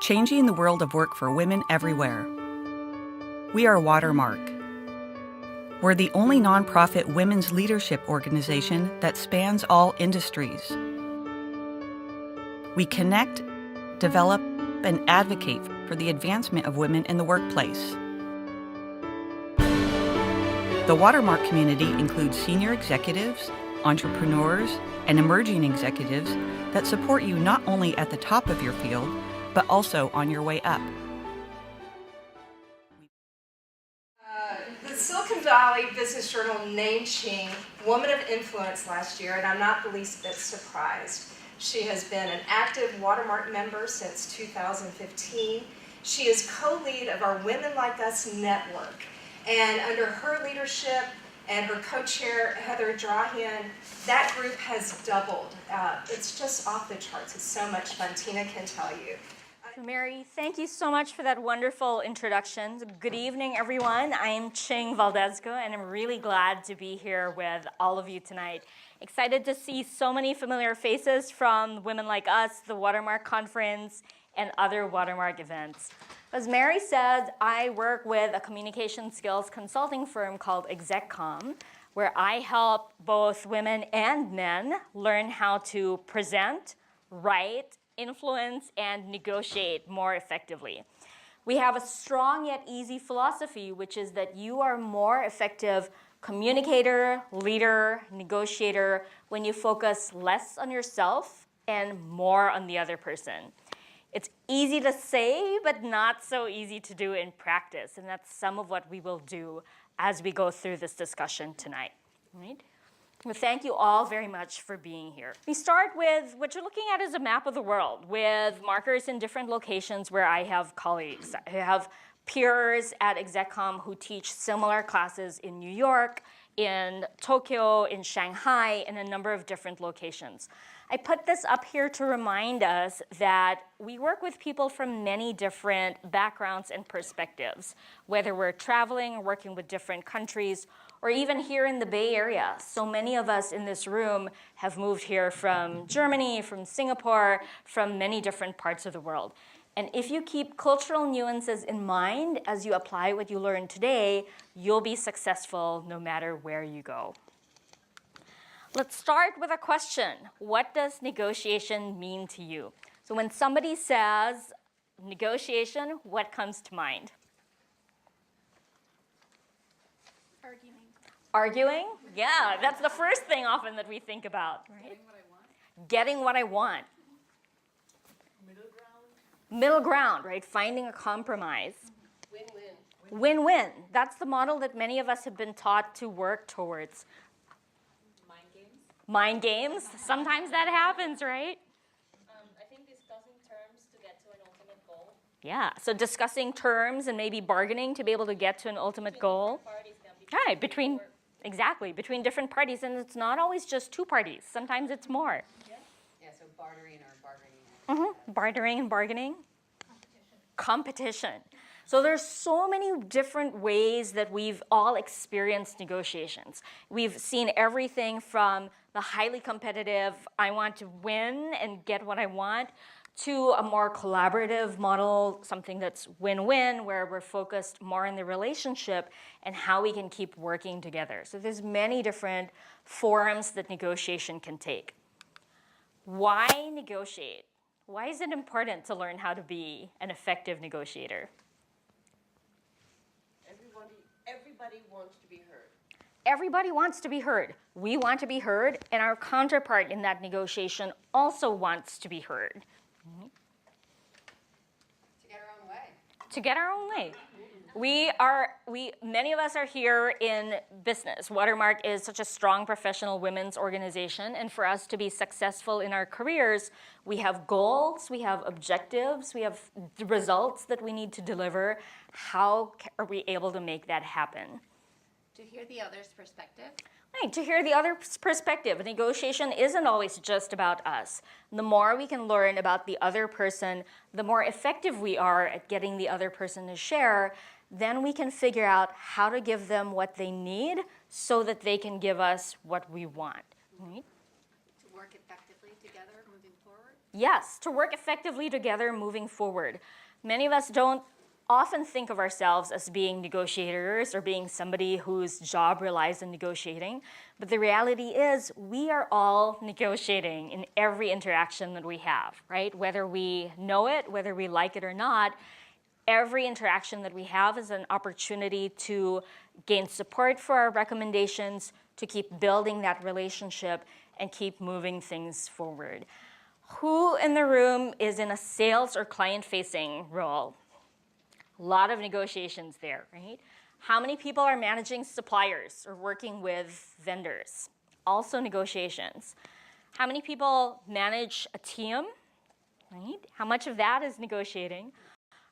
changing the world of work for women everywhere. We are Watermark. We're the only nonprofit women's leadership organization that spans all industries. We connect, develop, and advocate for the advancement of women in the workplace. The Watermark community includes senior executives, entrepreneurs, and emerging executives that support you not only at the top of your field, but also on your way up. The Silicon Valley Business Journal named Ching Woman of Influence last year, and I'm not the least bit surprised. She has been an active Watermark member since 2015. She is co-lead of our Women Like Us network. And under her leadership and her co-chair, Heather Drahan, that group has doubled. It's just off the charts. It's so much fun. Tina can tell you. Mary, thank you so much for that wonderful introduction. Good evening, everyone. I am Ching Valdezco, and I'm really glad to be here with all of you tonight. Excited to see so many familiar faces from Women Like Us, the Watermark Conference, and other Watermark events. As Mary said, I work with a communication skills consulting firm called ExecCom, where I help both women and men learn how to present, write, influence, and negotiate more effectively. We have a strong yet easy philosophy, which is that you are more effective communicator, leader, negotiator when you focus less on yourself and more on the other person. It's easy to say, but not so easy to do in practice, and that's some of what we will do as we go through this discussion tonight. Right? Well, thank you all very much for being here. We start with what you're looking at is a map of the world with markers in different locations where I have colleagues. I have peers at ExecCom who teach similar classes in New York, in Tokyo, in Shanghai, in a number of different locations. I put this up here to remind us that we work with people from many different backgrounds and perspectives, whether we're traveling, working with different countries, or even here in the Bay Area. So many of us in this room have moved here from Germany, from Singapore, from many different parts of the world. And if you keep cultural nuances in mind as you apply what you learned today, you'll be successful no matter where you go. Let's start with a question. What does negotiation mean to you? So when somebody says negotiation, what comes to mind? Arguing. Arguing? Yeah, that's the first thing often that we think about. Right? Getting what I want. Middle ground. Middle ground, right? Finding a compromise. Win-win. Win-win. That's the model that many of us have been taught to work towards. Mind games? Sometimes that happens, right? I think discussing terms to get to an ultimate goal. Yeah, so discussing terms and maybe bargaining to be able to get to an ultimate goal. Right, between different parties. And it's not always just two parties. Sometimes it's more. Yeah, so bartering or bargaining. Bartering and bargaining. Competition. So there's so many different ways that we've all experienced negotiations. We've seen everything from the highly competitive, I want to win and get what I want, to a more collaborative model, something that's win-win, where we're focused more on the relationship and how we can keep working together. So there's many different forms that negotiation can take. Why negotiate? Why is it important to learn how to be an effective negotiator? Everybody wants to be heard. Everybody wants to be heard. We want to be heard, and our counterpart in that negotiation also wants to be heard. To get our own way. To get our own way. Many of us are here in business. Watermark is such a strong professional women's organization, and for us to be successful in our careers, we have goals, we have objectives, we have results that we need to deliver. How are we able to make that happen? To hear the other's perspective. Right, to hear the other's perspective. A negotiation isn't always just about us. The more we can learn about the other person, the more effective we are at getting the other person to share, then we can figure out how to give them what they need so that they can give us what we want. Right? To work effectively together moving forward? Yes, to work effectively together moving forward. Many of us don't often think of ourselves as being negotiators or being somebody whose job relies on negotiating, but the reality is we are all negotiating in every interaction that we have, right? Whether we know it, whether we like it or not, every interaction that we have is an opportunity to gain support for our recommendations, to keep building that relationship and keep moving things forward. Who in the room is in a sales or client-facing role? A lot of negotiations there, right? How many people are managing suppliers or working with vendors? Also negotiations. How many people manage a team, right? How much of that is negotiating?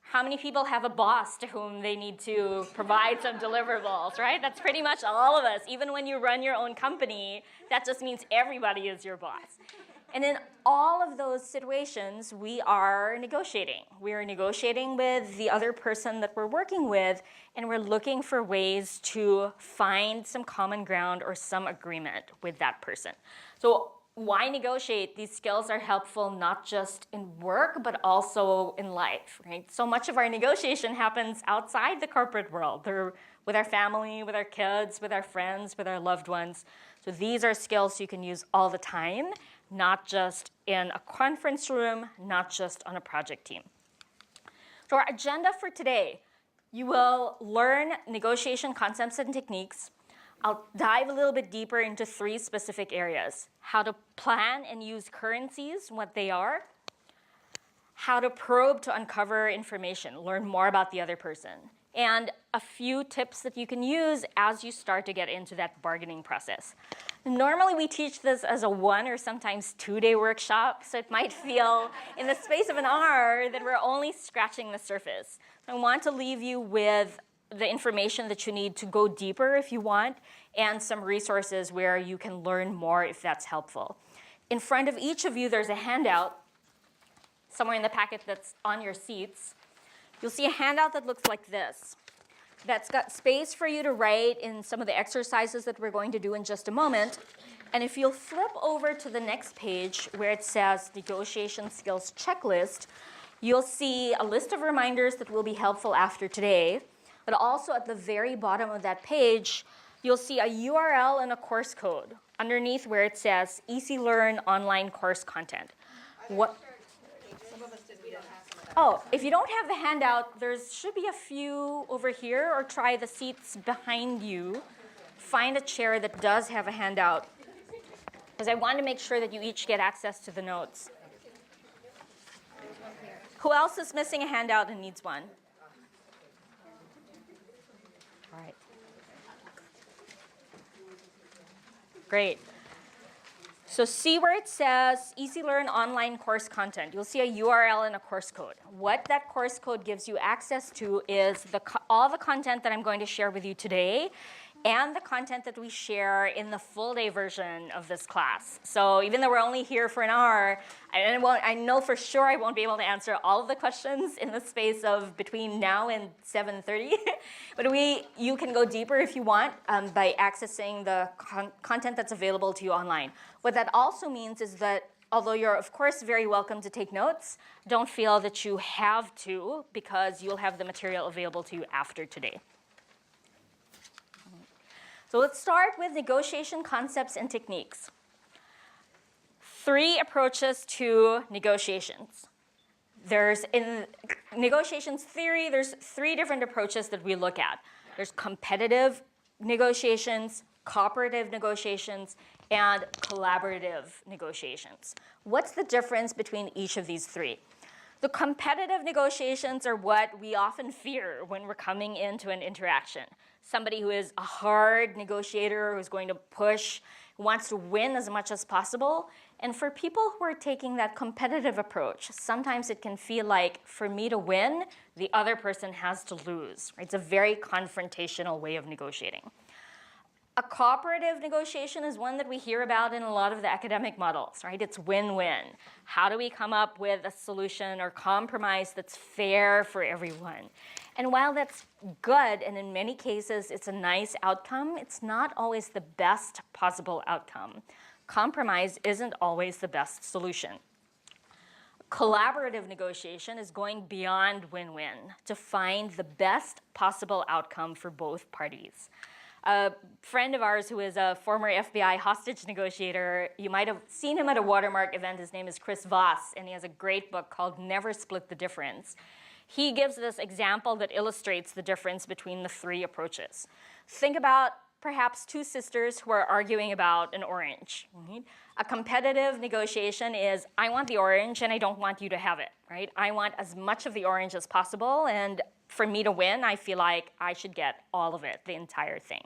How many people have a boss to whom they need to provide some deliverables, right? That's pretty much all of us. Even when you run your own company, that just means everybody is your boss. And in all of those situations, we are negotiating. We are negotiating with the other person that we're working with, and we're looking for ways to find some common ground or some agreement with that person. So why negotiate? These skills are helpful not just in work, but also in life, right? So much of our negotiation happens outside the corporate world. They're with our family, with our kids, with our friends, with our loved ones. So these are skills you can use all the time, not just in a conference room, not just on a project team. So our agenda for today, you will learn negotiation concepts and techniques. I'll dive a little bit deeper into 3 specific areas: how to plan and use currencies, what they are, how to probe to uncover information, learn more about the other person, and a few tips that you can use as you start to get into that bargaining process. Normally we teach this as a 1 or sometimes 2-day workshop, so it might feel in the space of an hour that we're only scratching the surface. So I want to leave you with the information that you need to go deeper if you want, and some resources where you can learn more if that's helpful. In front of each of you, there's a handout somewhere in the packet that's on your seats. You'll see a handout that looks like this. That's got space for you to write in some of the exercises that we're going to do in just a moment. And if you'll flip over to the next page where it says Negotiation Skills Checklist, you'll see a list of reminders that will be helpful after today. But also at the very bottom of that page, you'll see a URL and a course code underneath where it says Easy Learn Online Course Content. What? Oh, if you don't have the handout, there should be a few over here, or try the seats behind you. Find a chair that does have a handout, because I want to make sure that you each get access to the notes. Who else is missing a handout and needs one? All right. Great. So see where it says Easy Learn Online Course Content. You'll see a URL and a course code. What that course code gives you access to is all the content that I'm going to share with you today, and the content that we share in the full day version of this class. So even though we're only here for an hour, I know for sure I won't be able to answer all of the questions in the space of between now and 7:30. But you can go deeper if you want by accessing the content that's available to you online. What that also means is that although you're, of course, very welcome to take notes, don't feel that you have to, because you'll have the material available to you after today. So let's start with negotiation concepts and techniques. 3 approaches to negotiations. In negotiations theory, there's 3 different approaches that we look at. There's competitive negotiations, cooperative negotiations, and collaborative negotiations. What's the difference between each of these 3? The competitive negotiations are what we often fear when we're coming into an interaction. Somebody who is a hard negotiator, who's going to push, who wants to win as much as possible. And for people who are taking that competitive approach, sometimes it can feel like, for me to win, the other person has to lose. Right? It's a very confrontational way of negotiating. A cooperative negotiation is one that we hear about in a lot of the academic models, right? It's win-win. How do we come up with a solution or compromise that's fair for everyone? And while that's good, and in many cases it's a nice outcome, it's not always the best possible outcome. Compromise isn't always the best solution. Collaborative negotiation is going beyond win-win to find the best possible outcome for both parties. A friend of ours who is a former FBI hostage negotiator, you might have seen him at a Watermark event. His name is Chris Voss, and he has a great book called Never Split the Difference. He gives this example that illustrates the difference between the three approaches. Think about perhaps two sisters who are arguing about an orange. Right? A competitive negotiation is, I want the orange and I don't want you to have it. Right? I want as much of the orange as possible, and for me to win, I feel like I should get all of it, the entire thing.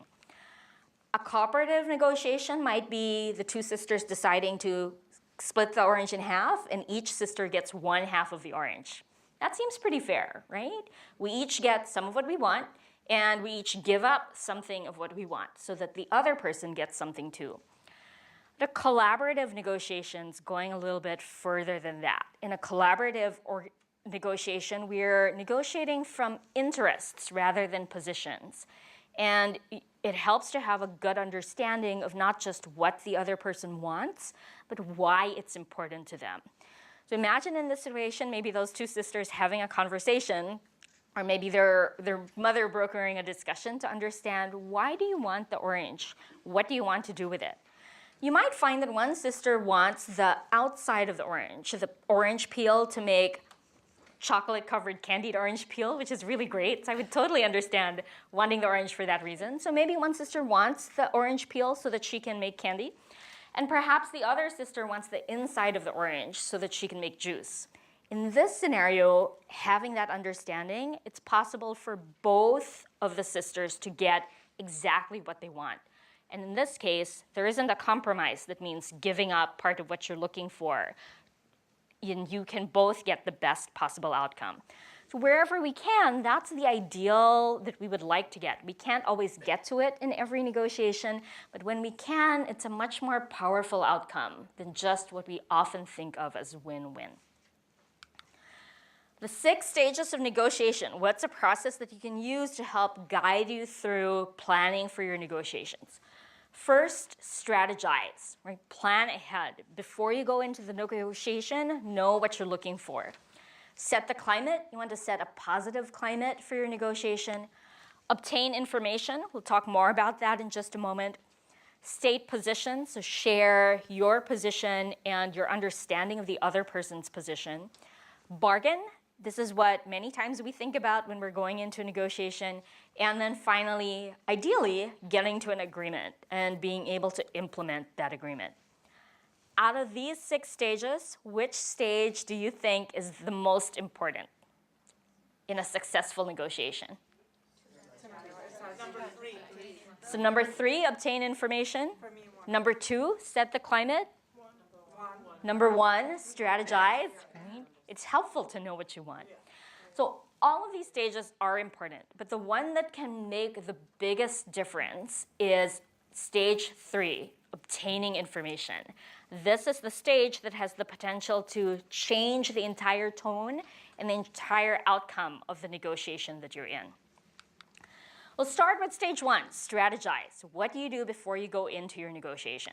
A cooperative negotiation might be the two sisters deciding to split the orange in half, and each sister gets one half of the orange. That seems pretty fair, right? We each get some of what we want, and we each give up something of what we want so that the other person gets something too. The collaborative negotiation's going a little bit further than that. In a collaborative negotiation, we're negotiating from interests rather than positions. And it helps to have a good understanding of not just what the other person wants, but why it's important to them. So imagine in this situation, maybe those two sisters having a conversation, or maybe their mother brokering a discussion to understand, why do you want the orange? What do you want to do with it? You might find that one sister wants the outside of the orange peel to make chocolate-covered candied orange peel, which is really great. So I would totally understand wanting the orange for that reason. So maybe one sister wants the orange peel so that she can make candy. And perhaps the other sister wants the inside of the orange so that she can make juice. In this scenario, having that understanding, it's possible for both of the sisters to get exactly what they want. And in this case, there isn't a compromise that means giving up part of what you're looking for. And you can both get the best possible outcome. So wherever we can, that's the ideal that we would like to get. We can't always get to it in every negotiation, but when we can, it's a much more powerful outcome than just what we often think of as win-win. The 6 stages of negotiation. What's a process that you can use to help guide you through planning for your negotiations? First, strategize, right? Plan ahead. Before you go into the negotiation, know what you're looking for. Set the climate. You want to set a positive climate for your negotiation. Obtain information. We'll talk more about that in just a moment. State position, so share your position and your understanding of the other person's position. Bargain. This is what many times we think about when we're going into a negotiation. And then finally, ideally, getting to an agreement and being able to implement that agreement. Out of these 6 stages, which stage do you think is the most important in a successful negotiation? So number 3, obtain information. Number 2, set the climate. Number 1, strategize. It's helpful to know what you want. So all of these stages are important, but the one that can make the biggest difference is stage 3, obtaining information. This is the stage that has the potential to change the entire tone and the entire outcome of the negotiation that you're in. We'll start with stage 1, strategize. What do you do before you go into your negotiation?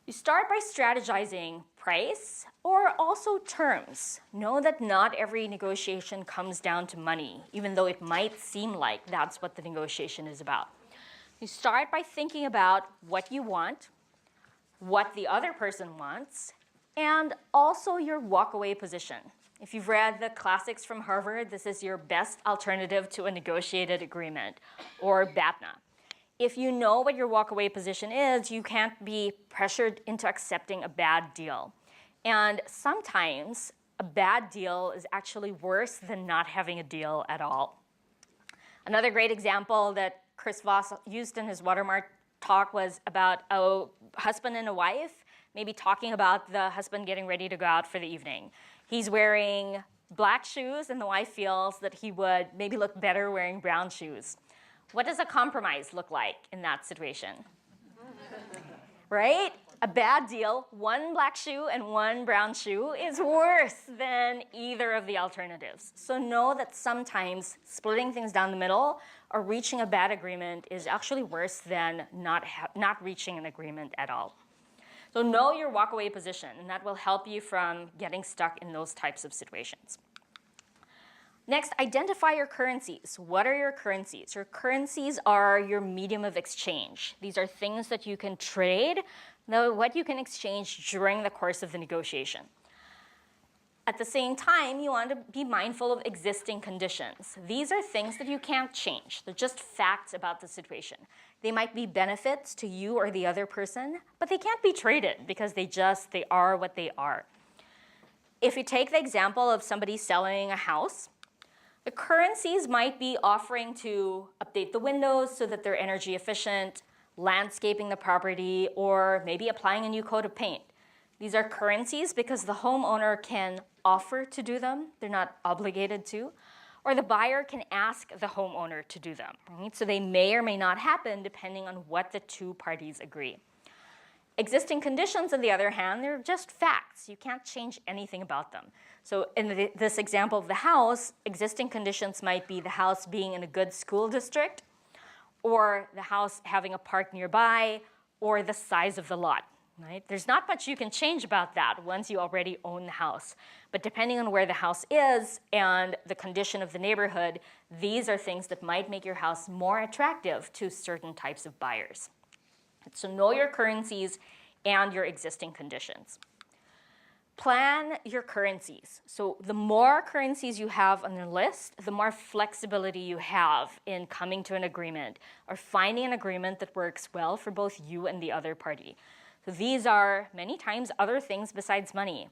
You start by strategizing price or also terms. Know that not every negotiation comes down to money, even though it might seem like that's what the negotiation is about. You start by thinking about what you want, what the other person wants, and also your walkaway position. If you've read the classics from Harvard, this is your best alternative to a negotiated agreement, or BATNA. If you know what your walkaway position is, you can't be pressured into accepting a bad deal. And sometimes a bad deal is actually worse than not having a deal at all. Another great example that Chris Voss used in his Watermark talk was about a husband and a wife, maybe talking about the husband getting ready to go out for the evening. He's wearing black shoes, and the wife feels that he would maybe look better wearing brown shoes. What does a compromise look like in that situation? Right? a bad deal, one black shoe and one brown shoe, is worse than either of the alternatives. So know that sometimes splitting things down the middle or reaching a bad agreement is actually worse than not reaching an agreement at all. So know your walkaway position, and that will help you from getting stuck in those types of situations. Next, identify your currencies. What are your currencies? Your currencies are your medium of exchange. These are things that you can trade, what you can exchange during the course of the negotiation. At the same time, you want to be mindful of existing conditions. These are things that you can't change. They're just facts about the situation. They might be benefits to you or the other person, but they can't be traded because they are what they are. If you take the example of somebody selling a house, the currencies might be offering to update the windows so that they're energy efficient, landscaping the property, or maybe applying a new coat of paint. These are currencies because the homeowner can offer to do them. They're not obligated to. Or the buyer can ask the homeowner to do them. Right? So they may or may not happen depending on what the two parties agree. Existing conditions, on the other hand, they're just facts. You can't change anything about them. So in this example of the house, existing conditions might be the house being in a good school district, or the house having a park nearby, or the size of the lot. Right? There's not much you can change about that once you already own the house. But depending on where the house is and the condition of the neighborhood, these are things that might make your house more attractive to certain types of buyers. So know your currencies and your existing conditions. Plan your currencies. So the more currencies you have on your list, the more flexibility you have in coming to an agreement or finding an agreement that works well for both you and the other party. So these are many times other things besides money.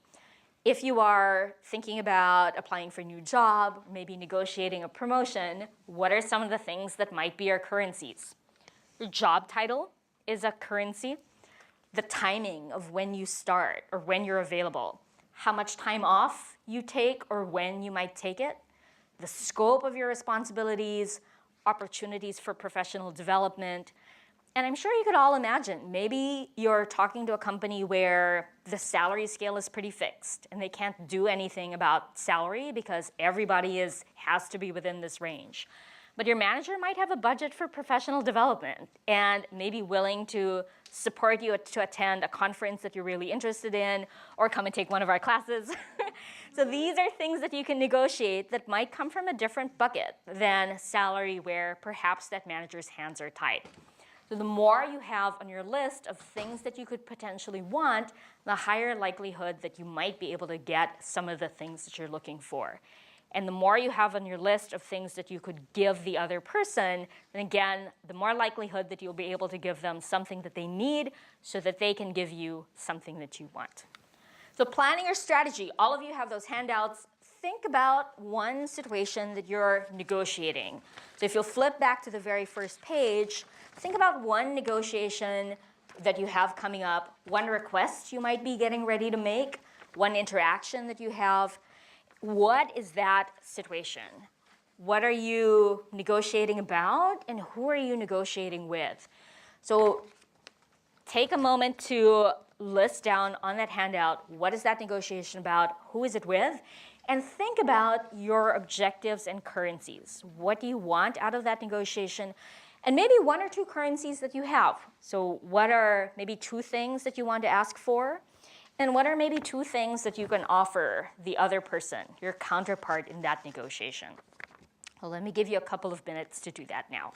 If you are thinking about applying for a new job, maybe negotiating a promotion, what are some of the things that might be your currencies? Your job title is a currency. The timing of when you start or when you're available. How much time off you take or when you might take it. The scope of your responsibilities, opportunities for professional development. And I'm sure you could all imagine, maybe you're talking to a company where the salary scale is pretty fixed and they can't do anything about salary because everybody has to be within this range. But your manager might have a budget for professional development and may be willing to support you to attend a conference that you're really interested in or come and take one of our classes. So these are things that you can negotiate that might come from a different bucket than salary where perhaps that manager's hands are tied. So the more you have on your list of things that you could potentially want, the higher likelihood that you might be able to get some of the things that you're looking for. And the more you have on your list of things that you could give the other person, then again, the more likelihood that you'll be able to give them something that they need so that they can give you something that you want. So planning your strategy, all of you have those handouts. Think about one situation that you're negotiating. So if you'll flip back to the very first page, think about one negotiation that you have coming up, one request you might be getting ready to make, one interaction that you have. What is that situation? What are you negotiating about, and who are you negotiating with? So take a moment to list down on that handout, what is that negotiation about, who is it with, and think about your objectives and currencies. What do you want out of that negotiation? And maybe one or two currencies that you have. So what are maybe two things that you want to ask for? And what are maybe two things that you can offer the other person, your counterpart in that negotiation? Well, let me give you a couple of minutes to do that now.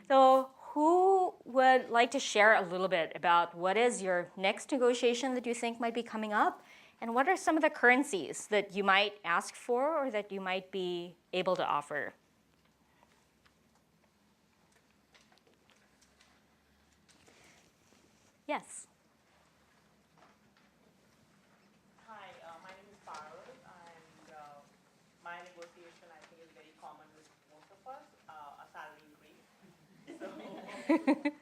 So who would like to share a little bit about what is your next negotiation that you think might be coming up? And what are some of the currencies that you might ask for or that you might be able to offer? Yes. Hi, my name is Parul, and my negotiation, I think, is very common with most of us, a salary increase. So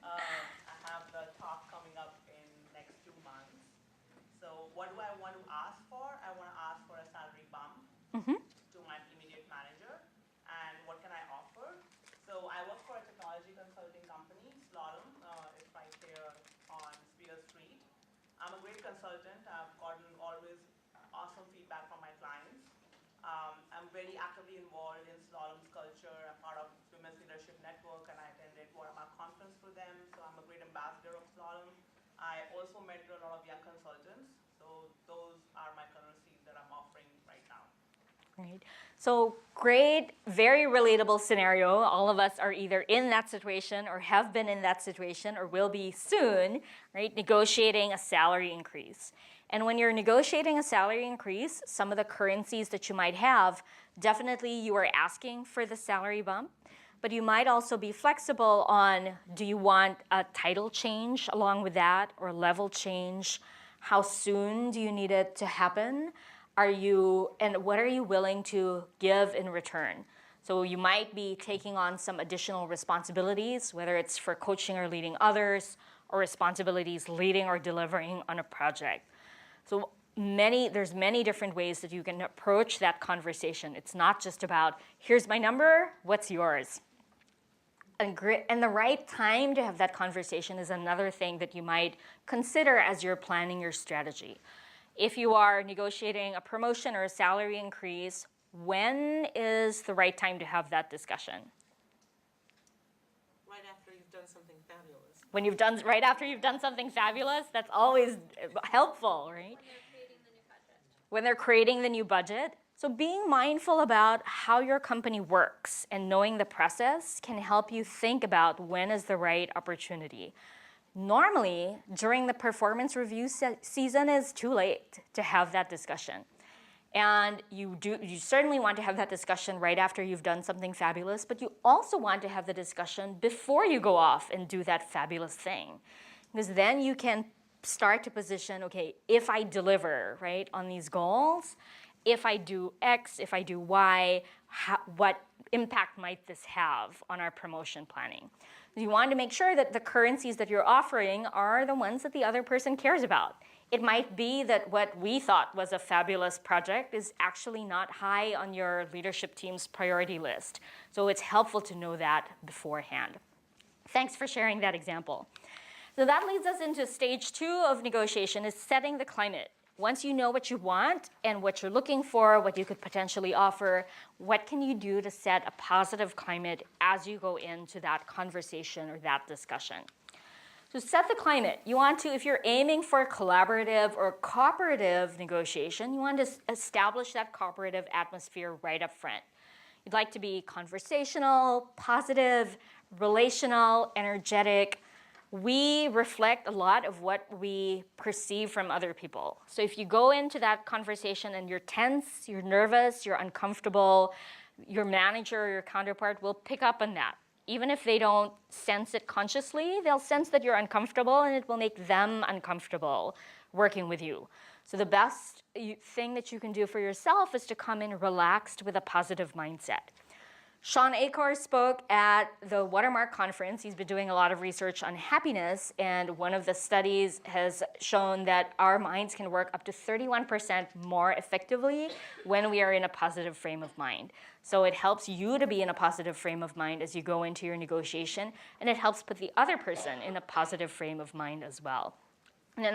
I have the talk coming up in next 2 months. So what do I want to ask for? I want to ask for a salary bump to my immediate manager. And what can I offer? So I work for a technology consulting company, Slalom. It's right here on Spear Street. consultant. I've gotten always awesome feedback from my clients. I'm very actively involved in Slalom's culture. I'm part of Women's Leadership Network, and I attended Watermark conference for them, so I'm a great ambassador of Slalom. I also mentor a lot of young consultants, so those are my currencies that I'm offering right now. Right. So great, very relatable scenario. All of us are either in that situation or have been in that situation or will be soon, right? Negotiating a salary increase. And when you're negotiating a salary increase, some of the currencies that you might have, definitely you are asking for the salary bump, but you might also be flexible on, do you want a title change along with that or level change? How soon do you need it to happen? And what are you willing to give in return? So you might be taking on some additional responsibilities, whether it's for coaching or leading others, or responsibilities leading or delivering on a project. So there's many different ways that you can approach that conversation. It's not just about, here's my number, what's yours? And the right time to have that conversation is another thing that you might consider as you're planning your strategy. If you are negotiating a promotion or a salary increase, when is the right time to have that discussion? Right after you've done something fabulous. Right after you've done something fabulous, that's always helpful, right? When they're creating the new budget. So being mindful about how your company works and knowing the process can help you think about when is the right opportunity. Normally, during the performance review season is too late to have that discussion. And you certainly want to have that discussion right after you've done something fabulous, but you also want to have the discussion before you go off and do that fabulous thing. Because then you can start to position, okay, if I deliver, right, on these goals, if I do X, if I do Y, what impact might this have on our promotion planning? You want to make sure that the currencies that you're offering are the ones that the other person cares about. It might be that what we thought was a fabulous project is actually not high on your leadership team's priority list. So it's helpful to know that beforehand. Thanks for sharing that example. So that leads us into stage 2 of negotiation, is setting the climate. Once you know what you want and what you're looking for, what you could potentially offer, what can you do to set a positive climate as you go into that conversation or that discussion? So set the climate. You want to, if you're aiming for a collaborative or cooperative negotiation, you want to establish that cooperative atmosphere right up front. You'd like to be conversational, positive, relational, energetic. We reflect a lot of what we perceive from other people. So if you go into that conversation and you're tense, you're nervous, you're uncomfortable, your manager or your counterpart will pick up on that. Even if they don't sense it consciously, they'll sense that you're uncomfortable and it will make them uncomfortable working with you. So the best thing that you can do for yourself is to come in relaxed with a positive mindset. Sean Acor spoke at the Watermark conference. He's been doing a lot of research on happiness, and one of the studies has shown that our minds can work up to 31% more effectively when we are in a positive frame of mind. So it helps you to be in a positive frame of mind as you go into your negotiation, and it helps put the other person in a positive frame of mind as well. And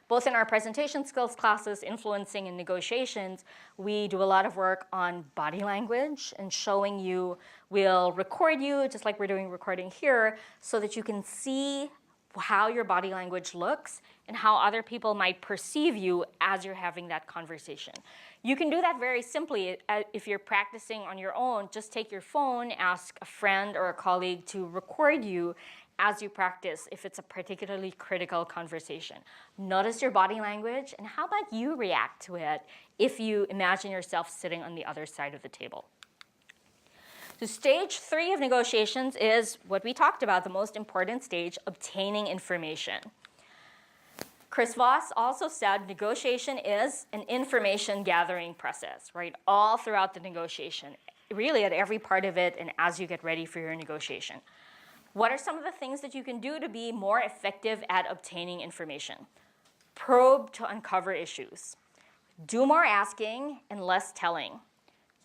both in our presentation skills classes, influencing and negotiations, we do a lot of work on body language and showing you. We'll record you, just like we're doing recording here, so that you can see how your body language looks and how other people might perceive you as you're having that conversation. You can do that very simply. If you're practicing on your own, just take your phone, ask a friend or a colleague to record you as you practice if it's a particularly critical conversation. Notice your body language, and how about you react to it if you imagine yourself sitting on the other side of the table. So stage 3 of negotiations is what we talked about, the most important stage, obtaining information. Chris Voss also said negotiation is an information gathering process, right? All throughout the negotiation, really at every part of it and as you get ready for your negotiation. What are some of the things that you can do to be more effective at obtaining information? Probe to uncover issues. Do more asking and less telling.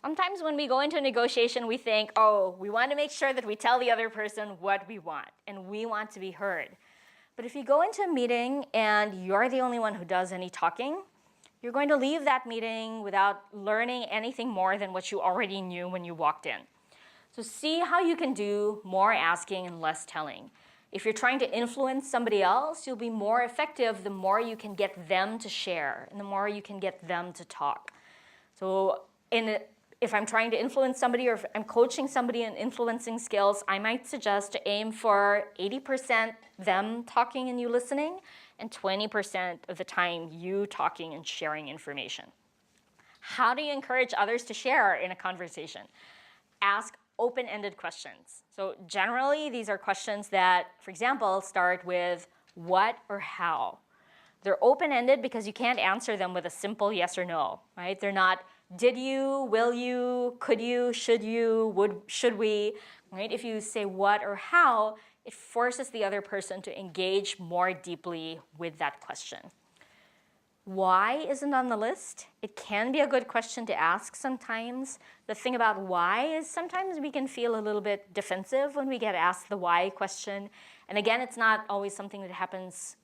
Sometimes when we go into a negotiation, we think, oh, we want to make sure that we tell the other person what we want, and we want to be heard. But if you go into a meeting and you're the only one who does any talking, you're going to leave that meeting without learning anything more than what you already knew when you walked in. So see how you can do more asking and less telling. If you're trying to influence somebody else, you'll be more effective the more you can get them to share and the more you can get them to talk. So if I'm trying to influence somebody or if I'm coaching somebody in influencing skills, I might suggest to aim for 80% them talking and you listening, and 20% of the time you talking and sharing information. How do you encourage others to share in a conversation? Ask open-ended questions. So generally, these are questions that, for example, start with what or how. They're open-ended because you can't answer them with a simple yes or no, right? They're not did you, will you, could you, should we, right? If you say what or how, it forces the other person to engage more deeply with that question. Why isn't on the list? It can be a good question to ask sometimes. The thing about why is sometimes we can feel a little bit defensive when we get asked the why question. And again, it's not always something that happens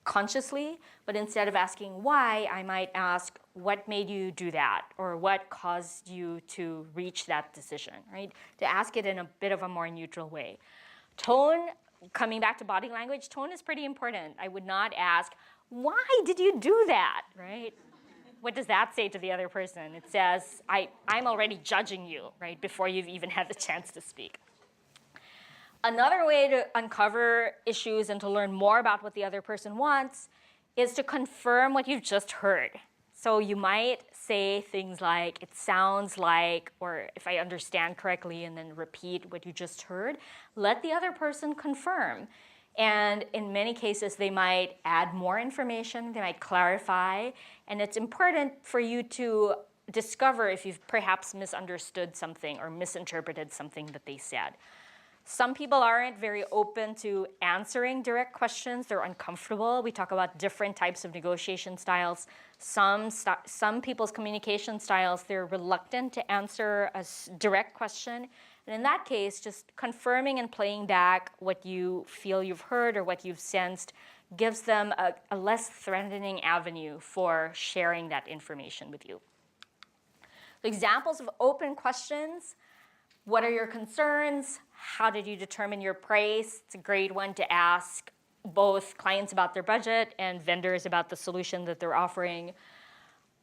consciously, but instead of asking why, I might ask what made you do that or what caused you to reach that decision, right? To ask it in a bit of a more neutral way. Tone, coming back to body language, tone is pretty important. I would not ask, why did you do that, right? What does that say to the other person? It says, I'm already judging you, right, before you've even had the chance to speak. Another way to uncover issues and to learn more about what the other person wants is to confirm what you've just heard. So you might say things like, it sounds like, or if I understand correctly, and then repeat what you just heard. Let the other person confirm. And in many cases, they might add more information, they might clarify, and it's important for you to discover if you've perhaps misunderstood something or misinterpreted something that they said. Some people aren't very open to answering direct questions. They're uncomfortable. We talk about different types of negotiation styles. Some people's communication styles, they're reluctant to answer a direct question. And in that case, just confirming and playing back what you feel you've heard or what you've sensed gives them a less threatening avenue for sharing that information with you. So examples of open questions. What are your concerns? How did you determine your price? It's a great one to ask both clients about their budget and vendors about the solution that they're offering.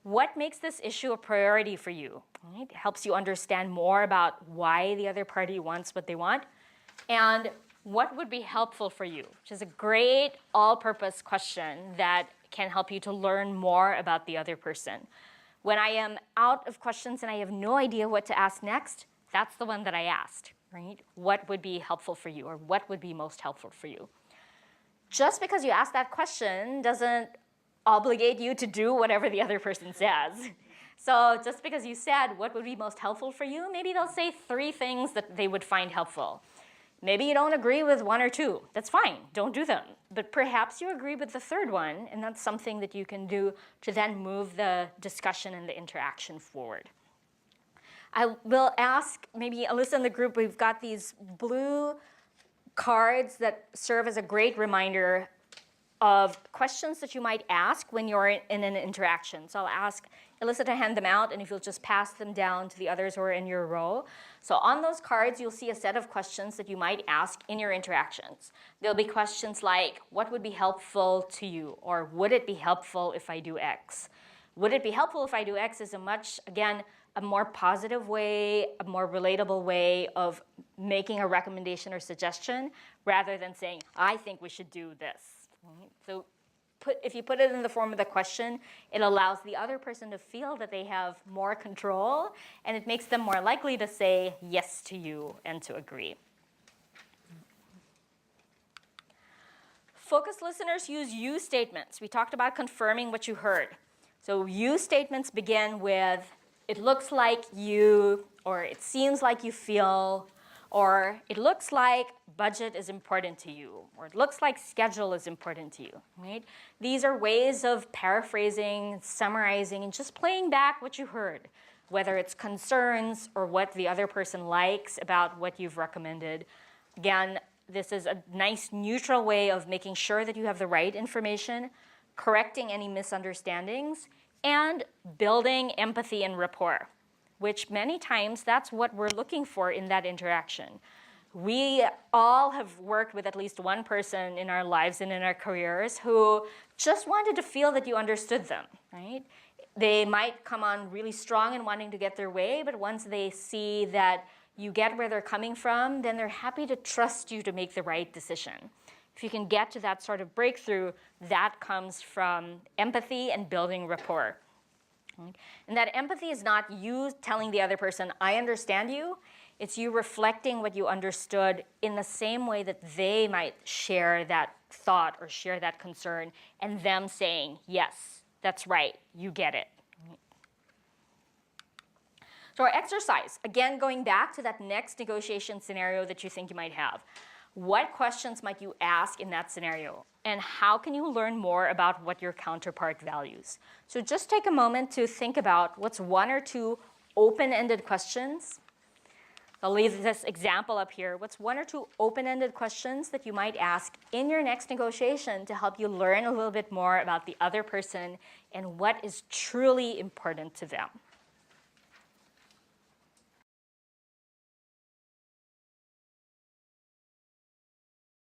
What makes this issue a priority for you? Right? It helps you understand more about why the other party wants what they want. And what would be helpful for you? Which is a great all-purpose question that can help you to learn more about the other person. When I am out of questions and I have no idea what to ask next, that's the one that I asked, right? What would be helpful for you, or what would be most helpful for you? Just because you ask that question doesn't obligate you to do whatever the other person says. So just because you said what would be most helpful for you, maybe they'll say 3 things that they would find helpful. Maybe you don't agree with 1 or 2. That's fine, don't do them. But perhaps you agree with the 3rd one, and that's something that you can do to then move the discussion and the interaction forward. I will ask, maybe Alyssa in the group, we've got these blue cards that serve as a great reminder of questions that you might ask when you're in an interaction. So I'll ask Alyssa to hand them out, and if you'll just pass them down to the others who are in your row. So on those cards, you'll see a set of questions that you might ask in your interactions. There'll be questions like, what would be helpful to you? Or would it be helpful if I do X? Would it be helpful if I do X is a more positive way, a more relatable way of making a recommendation or suggestion rather than saying, I think we should do this. Right? So if you put it in the form of the question, it allows the other person to feel that they have more control, and it makes them more likely to say yes to you and to agree. Focused listeners use you statements. We talked about confirming what you heard. So you statements begin with, it looks like you, or it seems like you feel, or it looks like budget is important to you, or it looks like schedule is important to you, right? These are ways of paraphrasing, summarizing, and just playing back what you heard, whether it's concerns or what the other person likes about what you've recommended. Again, This is a nice neutral way of making sure that you have the right information, correcting any misunderstandings, and building empathy and rapport, which many times that's what we're looking for in that interaction. We all have worked with at least one person in our lives and in our careers who just wanted to feel that you understood them, right? They might come on really strong and wanting to get their way, but once they see that you get where they're coming from, then they're happy to trust you to make the right decision. If you can get to that sort of breakthrough, that comes from empathy and building rapport. And that empathy is not you telling the other person, I understand you. It's you reflecting what you understood in the same way that they might share that thought or share that concern, and them saying, yes, that's right, you get it. So our exercise, again, going back to that next negotiation scenario that you think you might have. What questions might you ask in that scenario? And how can you learn more about what your counterpart values? So just take a moment to think about what's one or two open-ended questions. I'll leave this example up here. What's one or two open-ended questions that you might ask in your next negotiation to help you learn a little bit more about the other person and what is truly important to them?